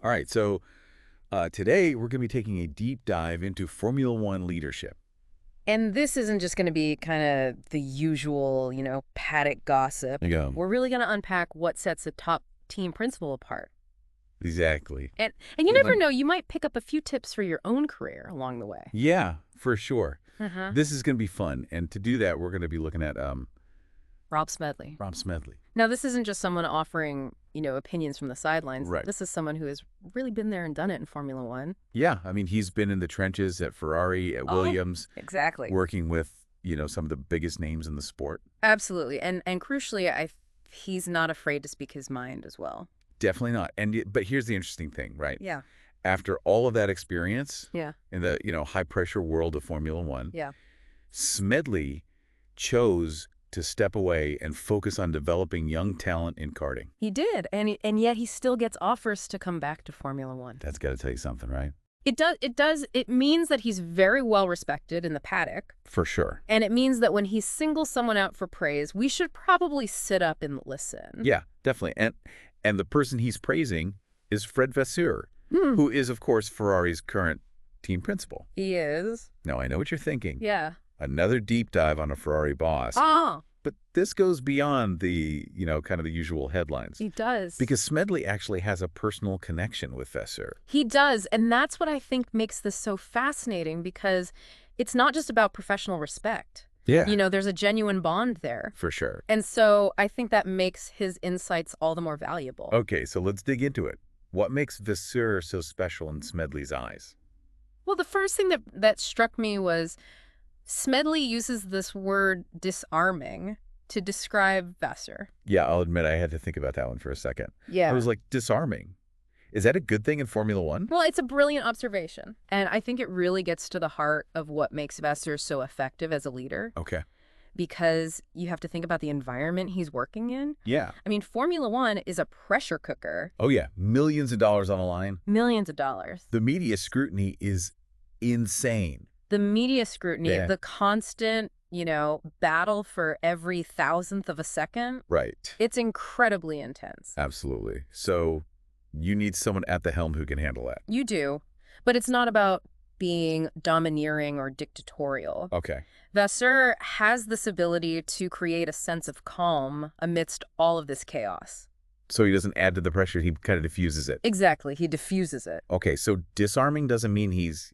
All right, so today we're going to be taking a deep dive into Formula One leadership. And this isn't just going to be kind of the usual, paddock gossip. There you go. We're really going to unpack what sets a top team principal apart. Exactly. And you never know, you might pick up a few tips for your own career along the way. Yeah, for sure. Uh-huh. This is going to be fun. And to do that, we're going to be looking at Rob Smedley. Rob Smedley. Now, this isn't just someone offering, opinions from the sidelines. Right. This is someone who has really been there and done it in Formula One. Yeah, I mean, he's been in the trenches at Ferrari, at Williams. Exactly. Working with, some of the biggest names in the sport. Absolutely. And crucially, he's not afraid to speak his mind as well. Definitely not. But here's the interesting thing, right? Yeah. After all of that experience Yeah. in the, high-pressure world of Formula One, Yeah. Smedley chose to step away and focus on developing young talent in karting. He did, and yet he still gets offers to come back to Formula One. That's got to tell you something, right? It does. It means that he's very well respected in the paddock. For sure. And it means that when he singles someone out for praise, we should probably sit up and listen. Yeah, definitely. And the person he's praising is Fred Vasseur, who is, of course, Ferrari's current team principal. He is. Now, I know what you're thinking. Yeah. Another deep dive on a Ferrari boss. Ah. But this goes beyond the, kind of the usual headlines. He does. Because Smedley actually has a personal connection with Vasseur. He does. And that's what I think makes this so fascinating, because it's not just about professional respect. Yeah. There's a genuine bond there. For sure. And so I think that makes his insights all the more valuable. Okay, so let's dig into it. What makes Vasseur so special in Smedley's eyes? Well, the first thing that struck me was Smedley uses this word disarming to describe Vasseur. Yeah, I'll admit I had to think about that one for a second. Yeah. I was like, disarming. Is that a good thing in Formula One? Well, it's a brilliant observation. And I think it really gets to the heart of what makes Vasseur so effective as a leader. Okay. Because you have to think about the environment he's working in. Yeah. I mean, Formula One is a pressure cooker. Oh, yeah. Millions of dollars on the line. Millions of dollars. The media scrutiny is insane. The media scrutiny, Yeah. the constant, battle for every thousandth of a second. Right. It's incredibly intense. Absolutely. So you need someone at the helm who can handle that. You do. But it's not about being domineering or dictatorial. Okay. Vasseur has this ability to create a sense of calm amidst all of this chaos. So he doesn't add to the pressure. He kind of diffuses it. Exactly. He diffuses it. Okay. So disarming doesn't mean he's,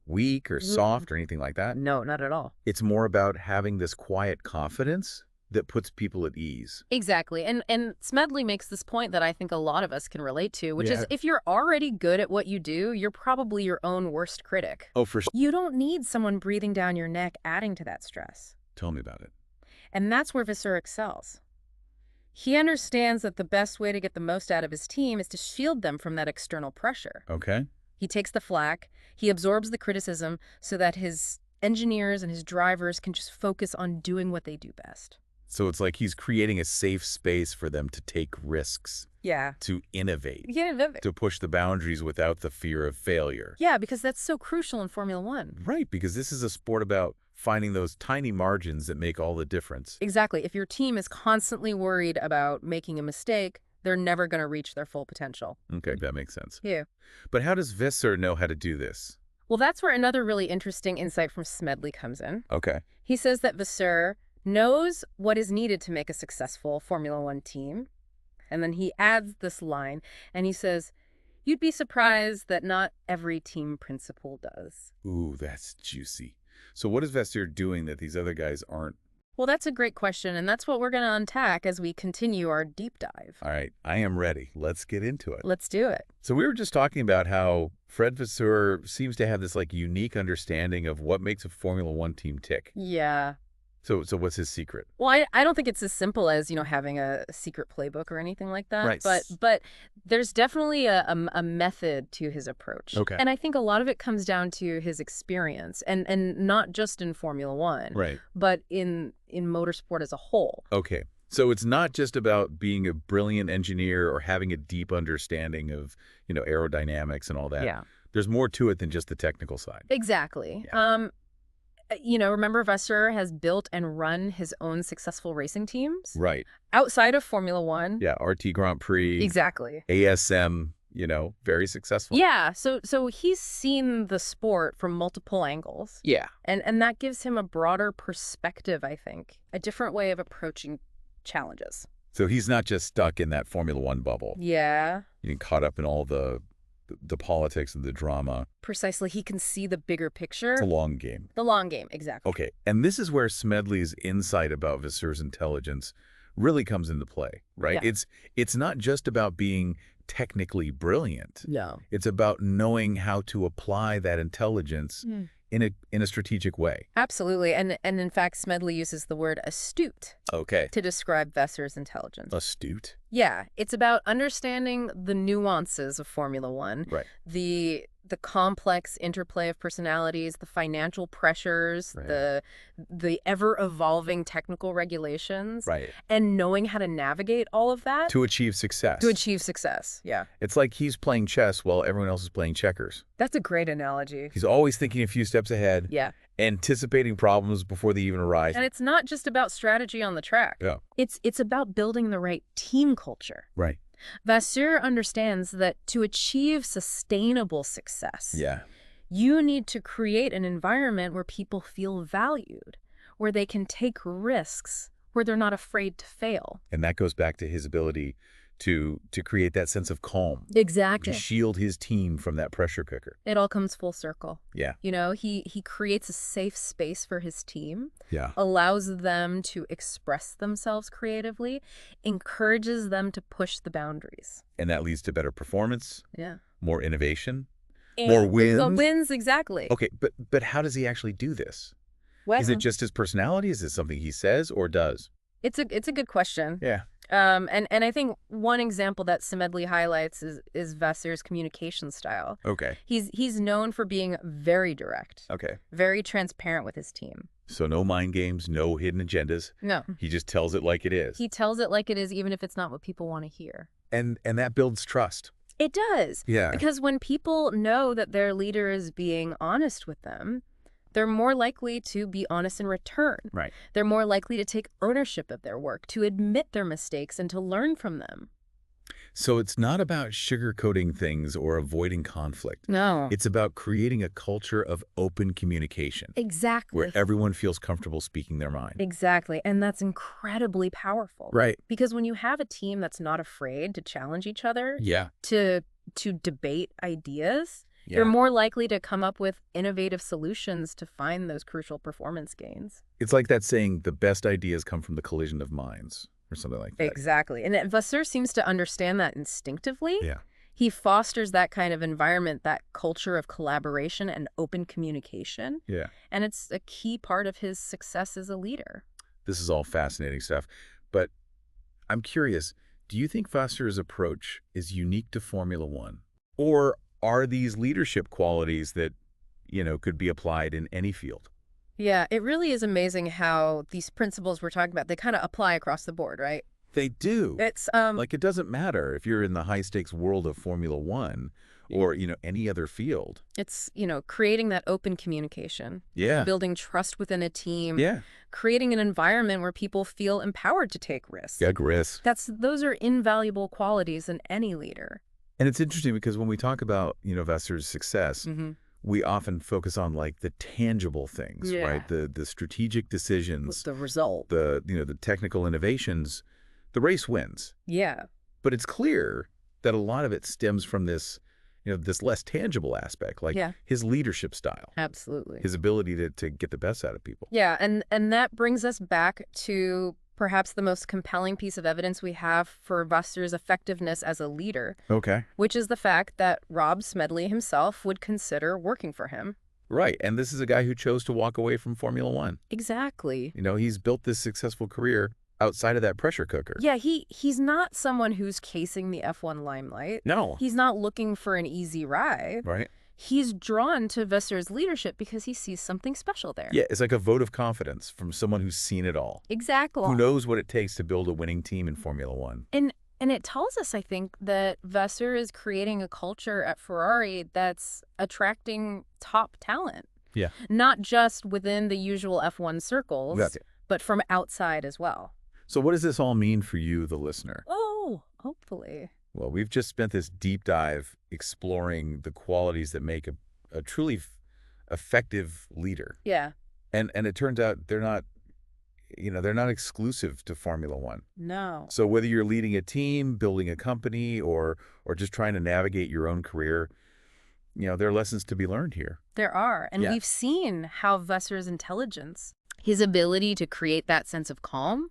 weak or soft or anything like that. No, not at all. It's more about having this quiet confidence that puts people at ease. Exactly. And Smedley makes this point that I think a lot of us can relate to, which Yeah. is if you're already good at what you do, you're probably your own worst critic. Oh, for sure. You don't need someone breathing down your neck adding to that stress. Tell me about it. And that's where Vasseur excels. He understands that the best way to get the most out of his team is to shield them from that external pressure. Okay. He takes the flak, he absorbs the criticism so that his engineers and his drivers can just focus on doing what they do best. So it's like he's creating a safe space for them to take risks, Yeah. to innovate, Yeah, to push the boundaries without the fear of failure. yeah, because that's so crucial in Formula One. Right, because this is a sport about finding those tiny margins that make all the difference. Exactly. If your team is constantly worried about making a mistake, they're never going to reach their full potential. Okay, that makes sense. Yeah. But how does Vasseur know how to do this? Well, that's where another really interesting insight from Smedley comes in. Okay. He says that Vasseur knows what is needed to make a successful Formula One team. And then he adds this line, and he says, "You'd be surprised that not every team principal does." Ooh, that's juicy. So what is Vasseur doing that these other guys aren't? Well, that's a great question, and that's what we're going to unpack as we continue our deep dive. All right, I am ready. Let's get into it. Let's do it. So we were just talking about how Fred Vasseur seems to have this unique understanding of what makes a Formula One team tick. Yeah. So what's his secret? Well, I don't think it's as simple as, having a secret playbook or anything like that. Right. But there's definitely a method to his approach. Okay. And I think a lot of it comes down to his experience, and not just in Formula One, Right. but in motorsport as a whole. Okay. So it's not just about being a brilliant engineer or having a deep understanding of, aerodynamics and all that. Yeah. There's more to it than just the technical side. Exactly. Yeah. Remember Vasseur has built and run his own successful racing teams Right. outside of Formula One. Yeah. RT Grand Prix. Exactly. ASM, very successful. Yeah, so he's seen the sport from multiple angles. Yeah. And that gives him a broader perspective, I think, a different way of approaching challenges. So he's not just stuck in that Formula One bubble. Yeah. Getting caught up in all the politics and the drama. Precisely. He can see the bigger picture. It's a long game. The long game, exactly. Okay, and this is where Smedley's insight about Vasseur's intelligence really comes into play, right? Yeah. It's not just about being technically brilliant. No. It's about knowing how to apply that intelligence in a strategic way. Absolutely. And in fact, Smedley uses the word astute Okay. to describe Vasseur's intelligence. Astute. Yeah, it's about understanding the nuances of Formula One, Right. the complex interplay of personalities, the financial pressures, Right. the ever-evolving technical regulations, Right. and knowing how to navigate all of that To achieve success. to achieve success. Yeah, It's like he's playing chess while everyone else is playing checkers. that's a great analogy. He's always thinking a few steps ahead, Yeah, anticipating problems before they even arise. and it's not just about strategy on the track. Yeah. It's about building the right team culture. Right. Vasseur understands that to achieve sustainable success, Yeah. you need to create an environment where people feel valued, where they can take risks, where they're not afraid to fail. And that goes back to his ability to create that sense of calm. Exactly. To shield his team from that pressure cooker. It all comes full circle. Yeah. He creates a safe space for his team, Yeah. allows them to express themselves creatively, encourages them to push the boundaries. And that leads to better performance, Yeah. more innovation, And more wins. Wins, exactly. Okay, but how does he actually do this? Well, Is it just his personality? Is it something he says or does? it's a good question. Yeah. And I think one example that Smedley highlights is Vasseur's communication style. Okay. He's known for being very direct, Okay. very transparent with his team. So no mind games, no hidden agendas. No, He just tells it like it is. he tells it like it is, even if it's not what people want to hear. And that builds trust. It does. Yeah. Because when people know that their leader is being honest with them, they're more likely to be honest in return. Right. They're more likely to take ownership of their work, to admit their mistakes, and to learn from them. So it's not about sugarcoating things or avoiding conflict. No. It's about creating a culture of open communication Exactly. where everyone feels comfortable speaking their mind. Exactly. And that's incredibly powerful. Right. Because when you have a team that's not afraid to challenge each other, Yeah. to debate ideas, Yeah. you're more likely to come up with innovative solutions to find those crucial performance gains. It's like that saying, the best ideas come from the collision of minds, or something like that. Exactly. And Vasseur seems to understand that instinctively. Yeah. He fosters that kind of environment, that culture of collaboration and open communication. Yeah. And it's a key part of his success as a leader. This is all fascinating stuff. But I'm curious, do you think Vasseur's approach is unique to Formula One? Or are these leadership qualities that, could be applied in any field? Yeah, it really is amazing how these principles we're talking about, they kind of apply across the board, right? They do. It's Like, it doesn't matter if you're in the high-stakes world of Formula One or, any other field. it's, creating that open communication, Yeah. building trust within a team, Yeah. creating an environment where people feel empowered to take risks. Yeah, Gris. Those are invaluable qualities in any leader. And it's interesting because when we talk about, Vasseur's success, Mm-hmm. we often focus on like the tangible things, Yeah. right? The strategic decisions, The result. the technical innovations. The race wins. Yeah. But it's clear that a lot of it stems from this, this less tangible aspect, like Yeah. his leadership style, Absolutely. his ability to get the best out of people. Yeah, and that brings us back to perhaps the most compelling piece of evidence we have for Vasseur's effectiveness as a leader, Okay. which is the fact that Rob Smedley himself would consider working for him. Right. And this is a guy who chose to walk away from Formula One. Exactly. He's built this successful career outside of that pressure cooker. Yeah, he's not someone who's casing the F1 limelight. No. He's not looking for an easy ride. Right. He's drawn to Vasseur's leadership because he sees something special there. Yeah, it's like a vote of confidence from someone who's seen it all. Exactly. Who knows what it takes to build a winning team in Formula One. And it tells us, I think, that Vasseur is creating a culture at Ferrari that's attracting top talent. Yeah. Not just within the usual F1 circles, That's it. but from outside as well. So what does this all mean for you, the listener? Oh, hopefully. Well, we've just spent this deep dive exploring the qualities that make a truly effective leader. Yeah. And it turns out they're not exclusive to Formula One. No. So whether you're leading a team, building a company, or just trying to navigate your own career, there are lessons to be learned here. There are. And Yeah. we've seen how Vasseur's intelligence, his ability to create that sense of calm,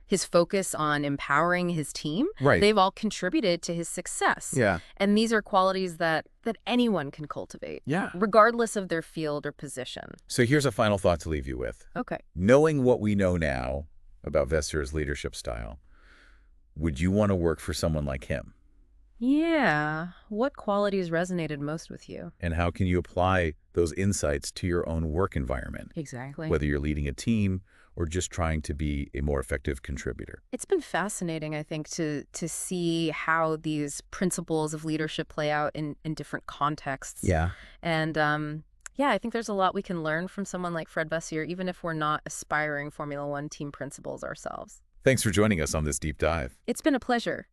his focus on empowering his team, Right. they've all contributed to his success. Yeah. And these are qualities that anyone can cultivate, Yeah. regardless of their field or position. So here's a final thought to leave you with. Okay. Knowing what we know now about Vasseur's leadership style, would you want to work for someone like him? Yeah. What qualities resonated most with you? And how can you apply those insights to your own work environment, Exactly. whether you're leading a team or just trying to be a more effective contributor? It's been fascinating, I think, to see how these principles of leadership play out in different contexts. Yeah. And yeah, I think there's a lot we can learn from someone like Fred Vasseur, even if we're not aspiring Formula One team principals ourselves. Thanks for joining us on this deep dive. It's been a pleasure.